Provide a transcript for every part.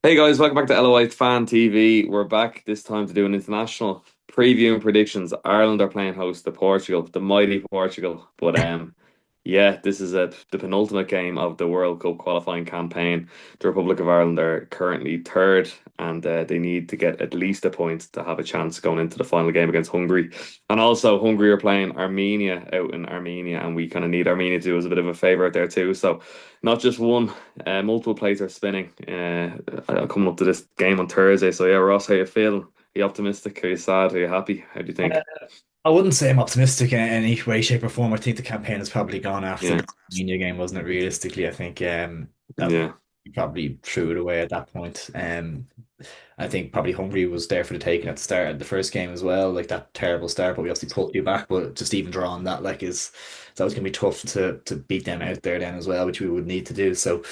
Hey guys, welcome back to LOI Fan TV. We're back this time to do an international preview and predictions. Ireland are playing host to Portugal, the mighty Portugal. Yeah, this is the penultimate game of the World Cup qualifying campaign. The Republic of Ireland are currently third, and they need to get at least a point to have a chance going into the final game against Hungary. And also, Hungary are playing Armenia out in Armenia, and we kind of need Armenia to do us a bit of a favor out there too. So, not just one. Multiple plates are spinning. Coming up to this game on Thursday. So yeah, Ross, how you feeling? Are you optimistic? Are you sad? Are you happy? How do you think? I wouldn't say I'm optimistic in any way, shape, or form. I think the campaign has probably gone after Yeah, the Armenia game, wasn't it? Realistically, I think that yeah, we probably threw it away at that point. I think probably Hungary was there for the taking at the start of the first game as well, like that terrible start, but we obviously pulled you back. But just even drawing that, like, is that was gonna be tough to beat them out there then as well, which we would need to do. So,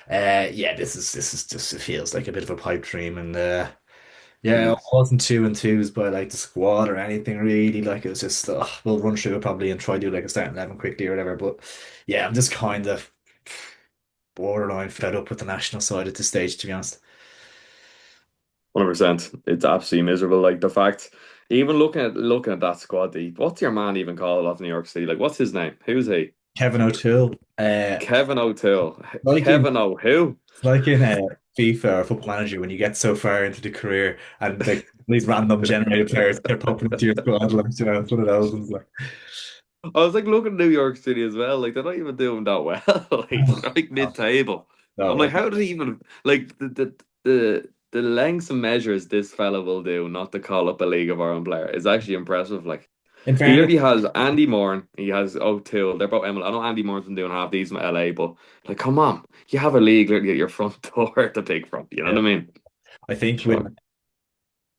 yeah, this is just it feels like a bit of a pipe dream, and yeah, mm, it wasn't two and twos by like the squad or anything really. Like it was just we'll run through it probably and try to do like a starting 11 quickly or whatever. But yeah, I'm just kind of borderline fed up with the national side at this stage, to be honest. 100%. It's absolutely miserable. Like the fact, even looking at that squad deep, what's your man even called off New York City? Like, what's his name? Who's he? Kevin O'Toole, Kevin O'Toole. like in Kevin O'Who? like in FIFA or Football Manager when you get so far into the career and like these random generated players kept popping into your squad, like it's one of those ones like. I was like looking at New York City as well. Like they're not even doing that well. Like they're like mid-table. No, I'm like, how did he even like the lengths and measures this fella will do not to call up a League of Ireland player is actually impressive. Like in he fairness, literally has Andy Moore, he has O'Toole. They're both Emily. I know Andy Moore's been doing half these in LA, but like, come on, you have a league literally at your front door to pick from. You know what yeah, I mean? I think Sure. when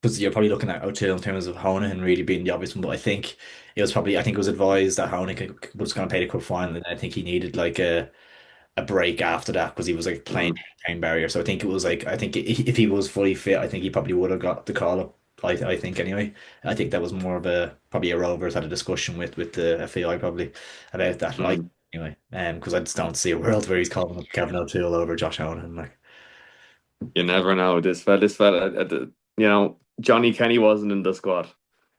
because you're probably looking at O'Toole in terms of Honan really being the obvious one, but I think it was advised that Honan was going to play the cup final, and I think he needed like a break after that because he was like playing Mm, pain barrier. So I think it was like if he was fully fit, I think he probably would have got the call up. I think anyway. I think that was more of a probably a Rovers had a discussion with the FAI probably about that. Like mm. anyway, because I just don't see a world where he's calling up Kevin O'Toole over Josh Honan. Like You never know. This fella, Johnny Kenny wasn't in the squad,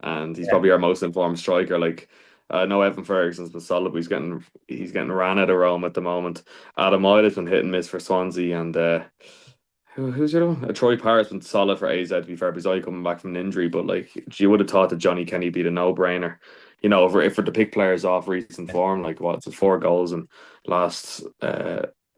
and he's yeah, probably our most informed striker. Like, I know Evan Ferguson's been solid, but he's getting ran out of Rome at the moment. Adam Ireland's been hit and miss for Swansea, and who's the other one? Troy Parrett's been solid for AZ. To be fair, because he's coming back from an injury, but like you would have thought that Johnny Kenny be the no-brainer. For the pick players off recent form, like what's it, 4 goals and last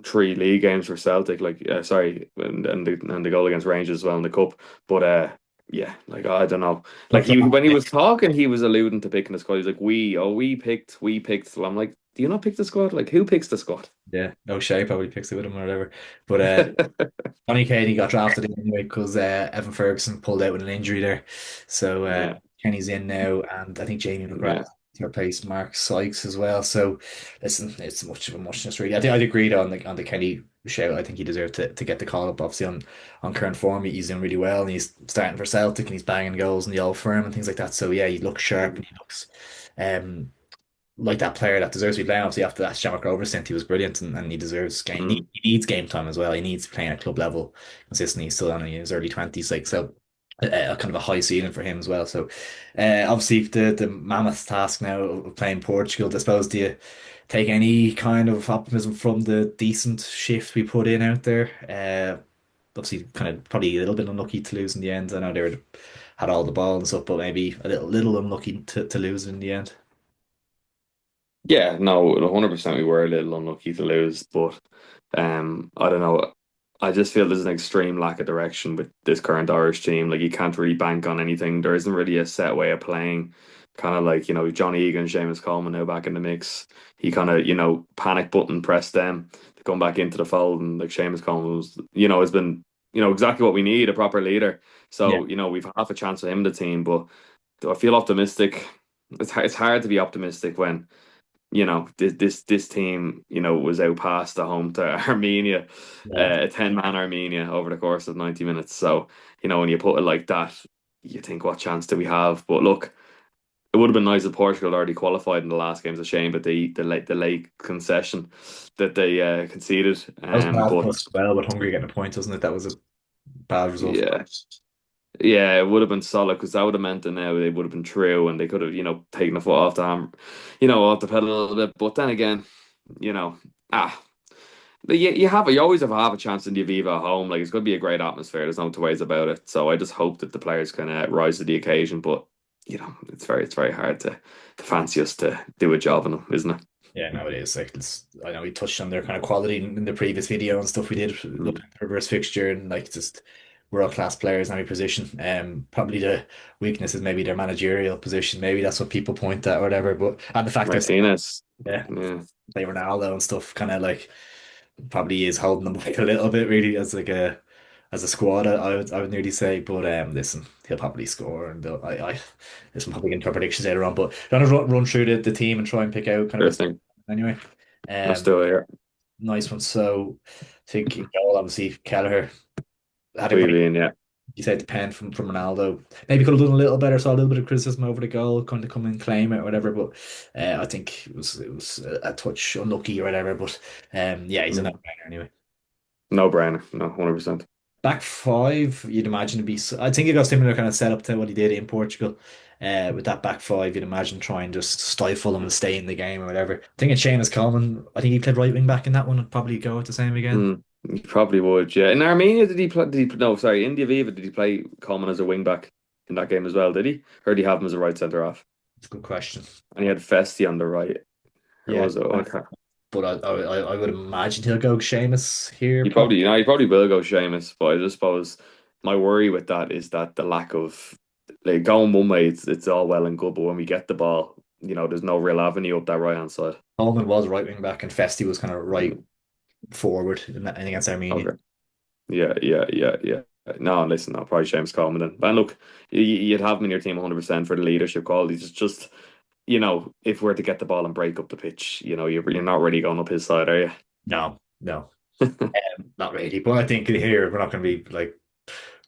three league games for Celtic, like sorry, and the goal against Rangers as well in the cup. But yeah, like I don't know. Like look, he when he was talking, he was alluding to picking the squad. He's like, we picked. So I'm like, do you not pick the squad? Like who picks the squad? yeah, no Shea probably picks it with him or whatever. But Johnny Cady got drafted in anyway because Evan Ferguson pulled out with an injury there. So Yeah, Kenny's in now, and I think Jamie yeah. McGrath to replace Mark Sykes as well. So listen, it's much of a muchness really. I think I'd agreed on the Kenny shout. I think he deserved to get the call up. Obviously on current form, he's doing really well, and he's starting for Celtic, and he's banging goals in the old firm and things like that. So yeah, he looks sharp and he looks um like that player that deserves to be playing. Obviously, after that Shamrock Rovers stint, he was brilliant, and he deserves game. Mm. He needs game time as well. He needs playing at club level consistently. He's still only in his early 20s, like so. Kind of a high ceiling for him as well. So, obviously, the mammoth task now of playing Portugal. I suppose, do you take any kind of optimism from the decent shift we put in out there? Obviously, kind of probably a little bit unlucky to lose in the end. I know had all the ball and stuff, but maybe a little unlucky to lose in the end. Yeah, no, 100% we were a little unlucky to lose, but I don't know. I just feel there's an extreme lack of direction with this current Irish team. Like you can't really bank on anything. There isn't really a set way of playing. Kind of like, Johnny Egan, Seamus Coleman now back in the mix. He kind of, panic button pressed them to come back into the fold. And like Seamus Coleman was, has been, exactly what we need, a proper leader. Yeah. So, we've half a chance with him in the team, but do I feel optimistic? It's hard to be optimistic when this team, was out past the home to Armenia, Yeah. a 10-man Armenia over the course of 90 minutes. So, when you put it like that, you think, what chance do we have? But look, it would have been nice if Portugal had already qualified in the last game. It's a shame that the late concession that they conceded. That was bad for But us as well, with Hungary getting a point, wasn't it? That was a bad result for Yeah. Yeah, it would have been solid because that would have meant that now they would have been true and they could have, taken the foot off the ham, off the pedal a little bit. But then again, you know, ah, but you always have a chance in the Aviva at home. Like it's going to be a great atmosphere. There's no two ways about it. So I just hope that the players can rise to the occasion. But it's very hard to fancy us to do a job on them, isn't it? Yeah, no, it is. Like, I know we touched on their kind of quality in the previous video and stuff we did, looking Mm. at the reverse fixture and like just world class players in every position. Probably the weakness is maybe their managerial position. Maybe that's what people point at or whatever. But and the fact they're saying, Martinez, yeah, yeah, they Ronaldo and stuff, kind of like probably is holding them back a little bit, really, as like a squad. I would nearly say, but listen, he'll probably score, and this will probably get into our predictions later on. But I'm gonna run through the team and try and pick out kind of sure a thing. anyway. Let's Um, do it here. nice one. So, I think in goal, obviously Kelleher had to probably. We in, yeah. You said depend from Ronaldo. Maybe could have done a little better. Saw a little bit of criticism over the goal, kind of come and claim it or whatever. But I think it was a touch unlucky or whatever. But yeah, he's a Mm. no-brainer anyway. No brainer, no, 100%. Back five, you'd imagine to be. I think he got similar kind of setup to what he did in Portugal. With that back five, you'd imagine trying just stifle him and stay in the game or whatever. I think it's Seamus Coleman. I think he played right wing back in that one. I'd probably go with the same again. Mm. You probably would, yeah. In Armenia, did he play? No, sorry, in the Aviva, did he play Coleman as a wing back in that game as well? Did he, or did he have him as a right centre half? It's a good question. And he had Festi on the right, or Yeah, was it? Okay. but I would imagine he'll go Seamus here. He Probably probably, he probably will go Seamus, but I just suppose my worry with that is that the lack of like going one way, it's all well and good, but when we get the ball, there's no real avenue up that right hand side. Coleman was right wing back and Festi was kind of right Mm. forward in against Armenia. Okay. Yeah, yeah, yeah, yeah. No, listen, no, probably James Coleman then. But look, you'd have him in your team 100% for the leadership qualities. It's just, if we're to get the ball and break up the pitch, you're not really going up his side, are you? No, no, not really. But I think here we're not going to be like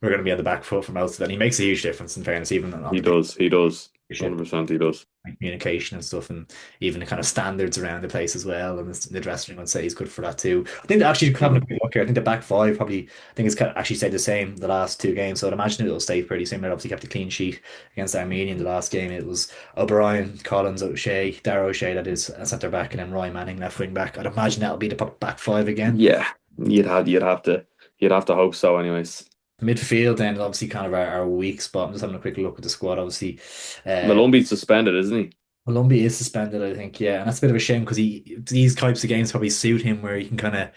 we're going to be on the back foot for most of it. And he makes a huge difference in fairness, even on He the does, he does. leadership, 100% he does. like communication and stuff, and even the kind of standards around the place as well. And the dressing room would say he's good for that too. I think actually having a Mm. quick look here, I think the back five probably I think it's kind of actually stayed the same the last two games. So I'd imagine it'll stay pretty similar. Obviously kept a clean sheet against Armenia in the last game. It was O'Brien, Collins, O'Shea, Darrow O'Shea that is a centre back, and then Ryan Manning left wing back. I'd imagine that'll be the back five again. Yeah, you'd have to hope so anyways. Midfield, then obviously kind of our weak spot. I'm just having a quick look at the squad. Obviously, uh, Malumbi's suspended, isn't he? Colombia is suspended, I think, yeah, and that's a bit of a shame because these types of games probably suit him where he can kind of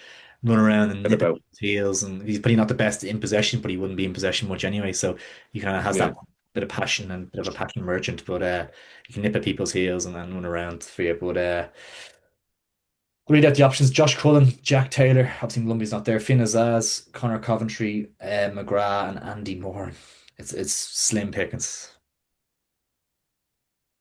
run around and Bit nip at about. people's heels, and he's probably not the best in possession, but he wouldn't be in possession much anyway. So he kind of has Yeah. that bit of passion and bit of a passion merchant, but he can nip at people's heels and then run around for you. But read out the options: Josh Cullen, Jack Taylor. Obviously, Colombia's not there. Finn Azaz, Connor Coventry, McGrath, and Andy Moore. It's slim pickings.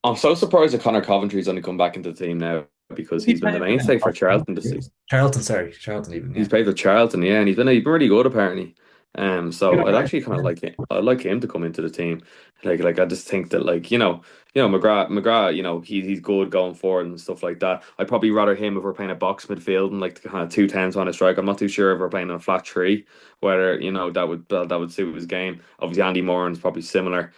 I'm so surprised that Connor Coventry's only come back into the team now because Who's he he's been the playing for mainstay for now? Charlton this season. Charlton, sorry, Charlton even, He's yeah. played for Charlton, yeah, and he's been really good apparently. Good So on I'd him. actually kind of Yeah. like it. I'd like him to come into the team. Like I just think that McGrath, he's good going forward and stuff like that. I'd probably rather him if we're playing a box midfield and like the kind of two tens on a strike. I'm not too sure if we're playing a flat three, whether that would suit his game. Obviously, Andy Moran's probably similar.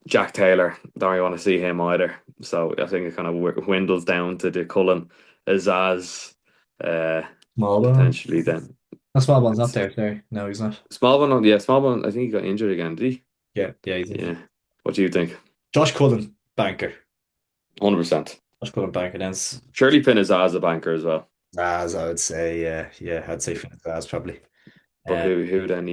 Jack Taylor, don't really want to see him either. So I think it kind of dwindles down to the Cullen, Azaz, uh, Smallbone. potentially then. No, Smallbone's not It's there. Sorry, no, he's not. Smallbone, yeah, Smallbone. I think he got injured again, did he? Yeah, yeah, he's injured. Yeah. What do you think? Josh Cullen, banker. 100%. Josh Cullen, banker. Then Surely Finn is as a banker as well. As I would say, yeah, yeah, I'd say Finn Zaz probably. But Uh, who then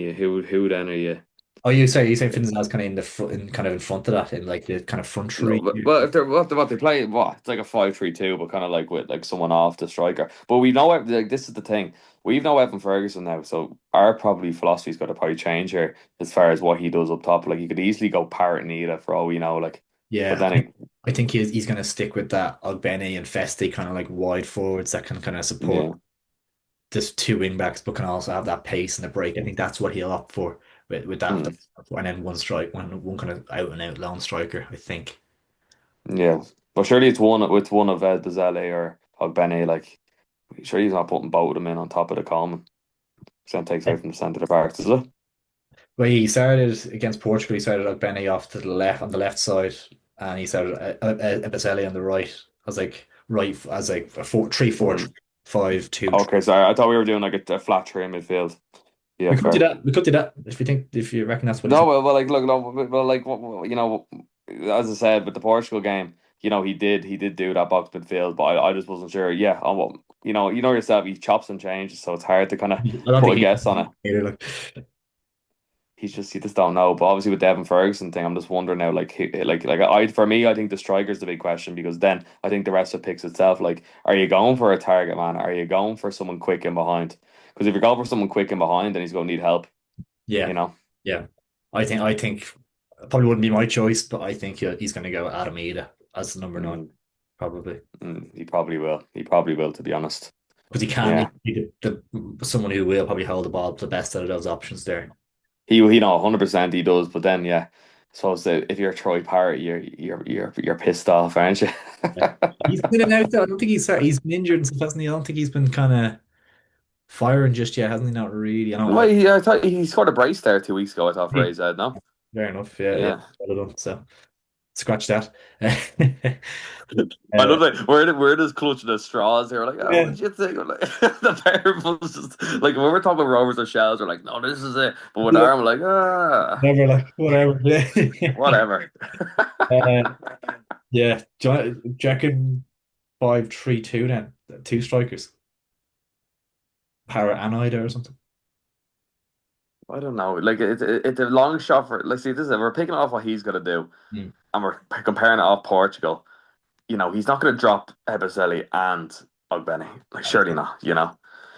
are you? oh, you say Finn Zaz kind of in the front, in kind of in front of that, in like the kind of front No, three. but if they're what they play, it's like a 5-3-2, but kind of like with like someone off the striker. But we know like this is the thing. We've no Evan Ferguson now, so our probably philosophy's got to probably change here as far as what he does up top. Like he could easily go Parrott and Ida for all we know. Like, but Yeah, then I think he's going to stick with that Ogbene and Festi kind of like wide forwards that can kind of support yeah, just two wing backs, but can also have that pace and the break. I think that's what he'll opt for with that, mm, and then one kind of out and out lone striker. I think. yeah. But surely it's one of Bazele or Ogbene. Like, sure he's not putting both of them in on top of the Coleman. So that takes away from the centre of the parks, is it? Well, he started against Portugal. He started like Benny off to the left on the left side, and he started Ebeselli on the right. I was like a 4-3-4, Mm. 5-2. Okay, sorry. I thought we were doing like a flat three in midfield. Yeah, We could do fair. that. We could do that if you reckon that's what he's. No, well, like, look, no, well, like, as I said with the Portugal game, he did do that box midfield, but I just wasn't sure. Yeah, on what, yourself, he chops and changes, so it's hard to kind of I don't put think a guess on it. either. Like, You just don't know. But obviously with Devin Ferguson thing, I'm just wondering now, like, for me, I think the striker's the big question because then I think the rest of it picks itself. Like, are you going for a target man? Are you going for someone quick in behind? Because if you're going for someone quick in behind, then he's going to need help. yeah, You know. yeah. I think probably wouldn't be my choice, but I think he's going to go Adam Ida as the number nine, Mm. probably. He probably will. He probably will, to be honest. Because he can Yeah. be someone who will probably hold the ball the best out of those options there. He 100% he does, but then yeah. So it's if you're Troy Parrott, you're pissed off, aren't you? Yeah. He's been in and out though. I don't think he's been injured and stuff, hasn't he? I don't think he's been kind of firing just yet, hasn't he? Not really. I know. Well, I thought he scored a brace there 2 weeks ago. I thought for his head, no? Fair enough. Yeah, yeah. Yeah. Well done. So scratch that. I Uh, love that. We're just clutching the straws here. Like, oh, yeah. what you think? Like, the pair of us just like when we're talking about rovers or shells, we're like, no, this is it. But with Yeah. arm, we're like, Never like whatever. Yeah. whatever. Uh, yeah. Do you reckon 5-3-2 then? Two strikers, Para and Ida or something. I don't know. Like it's a long shot for. Like, see, this is it. We're picking off what he's gonna do, Mm. and we're comparing it off Portugal. He's not gonna drop Eberseli and Ogbeni. Like, surely not.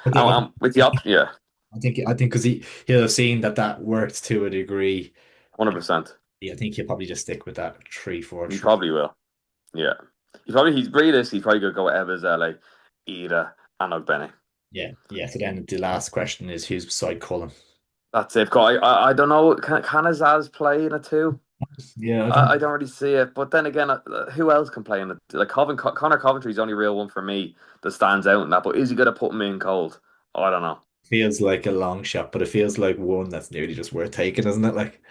I think With the option, yeah, I think because he'll have seen that worked to a degree. 100%. Yeah, I think he'll probably just stick with that three four He three. probably will. Yeah, he's Breedis. He's probably gonna go with Eberseli, Ida, and Ogbeni. Yeah, yeah. So then the last question is who's beside Cullen? That's it. I don't know. Can Azaz play in it too? Yeah, I I don't. don't really see it. But then again, who else can play in it? Like Connor Coventry's the only real one for me that stands out in that. But is he gonna put him in cold? Oh, I don't know. Feels like a long shot, but it feels like one that's nearly just worth taking, isn't it? Like,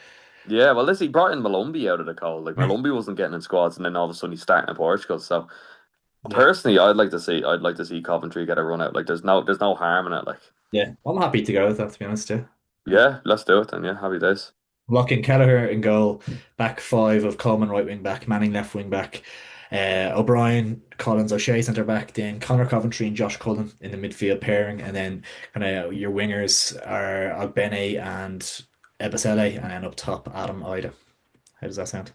Yeah, well, listen, he brought in Malumbi out of the cold. Like Malumbi wasn't getting in squads, and then all of a sudden he's starting in Portugal. So yeah, personally, I'd like to see Coventry get a run out. Like there's no harm in it. Like yeah. I'm happy to go with that, to be honest, too. yeah, let's do it then. Yeah, happy days. Locking Kelleher in goal, back five of Coleman right wing back, Manning left wing back, O'Brien, Collins, O'Shea centre back, then Connor Coventry and Josh Cullen in the midfield pairing, and then kind of your wingers are Ogbene and Ebasele, and then up top Adam Ida. How does that sound?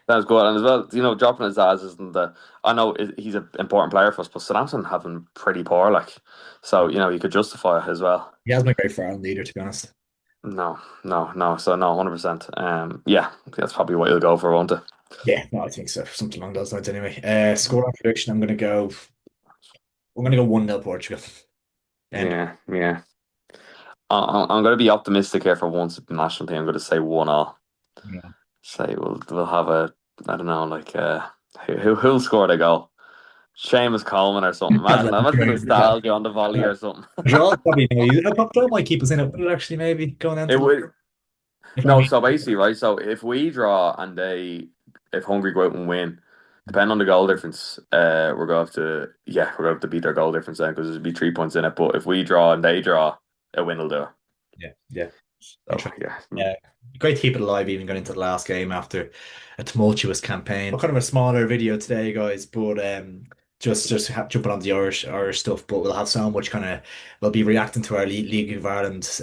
Sounds good. And as well, dropping his ass isn't the. I know he's an important player for us, but Southampton have been pretty poor. Like, so he could justify it as well. He has been great for Ireland leader, to be honest. No, no, no. So no, 100%. Yeah, that's probably what you'll go for, won't it? Yeah, no, I think so. Something along those lines anyway. Score prediction, I'm gonna go 1-0 Portugal. And Yeah, yeah. I'm going to be optimistic here for once with the national team. I'm going to say 1-0. yeah. Say we'll have a, I don't know, like who'll score the goal? Seamus Coleman or something. Imagine the nostalgia on the volley or something. Joel probably maybe Joel might keep us in it, but actually maybe going It into would. if I No, mean so basically, right. So if we draw and if Hungary go out and win, depending on the goal difference, we're going to have to beat their goal difference then because there'll be 3 points in it. But if we draw and they draw, a win will do it. yeah, yeah. So yeah, Yeah, great to keep it alive even going into the last game after a tumultuous campaign. Kind of a smaller video today, guys, but jumping on the Irish stuff. But we'll have so much we'll be reacting to our League of Ireland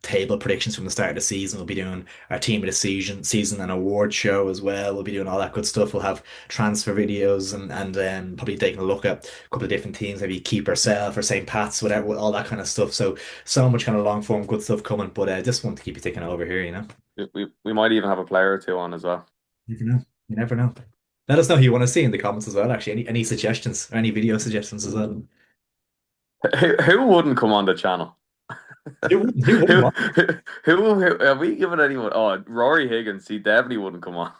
table predictions from the start of the season. We'll be doing our team of the season and award show as well. We'll be doing all that good stuff. We'll have transfer videos and probably taking a look at a couple of different teams, maybe keep ourselves or St. Pat's, whatever, all that kind of stuff. So much kind of long form good stuff coming, but I just want to keep you ticking over here, you know. we might even have a player or two on as well. You never know. You never know. Let us know who you want to see in the comments as well, actually. Any suggestions or any video suggestions as well. Who wouldn't come on the channel? Who wouldn't Who, want? who are we giving anyone? Oh, Rory Higgins, he definitely wouldn't come on.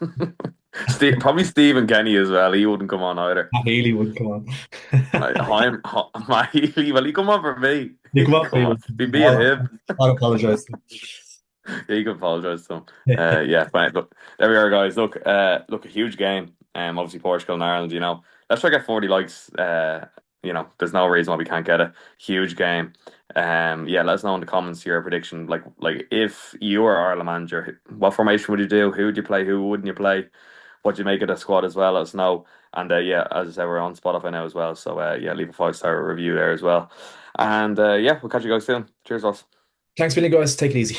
Probably Stephen Kenny as well. He wouldn't come on either. Matt Healy wouldn't come on. My, well, he come on for me. You come on, Come on, Stephen. be being him. I'll apologize. Yeah, you can apologize to him. Yeah, fine. Look, there we are, guys. Look, a huge game. Obviously Portugal and Ireland. Let's try to get 40 likes. There's no reason why we can't get a huge game. Yeah, let us know in the comments your prediction. Like if you were Ireland manager, what formation would you do? Who would you play? Who wouldn't you play? What do you make of the squad as well? Let us know. And yeah, as I said, we're on Spotify now as well. So yeah, leave a 5-star review there as well. And yeah, we'll catch you guys soon. Cheers, us. Thanks, Billy, guys. Take it easy.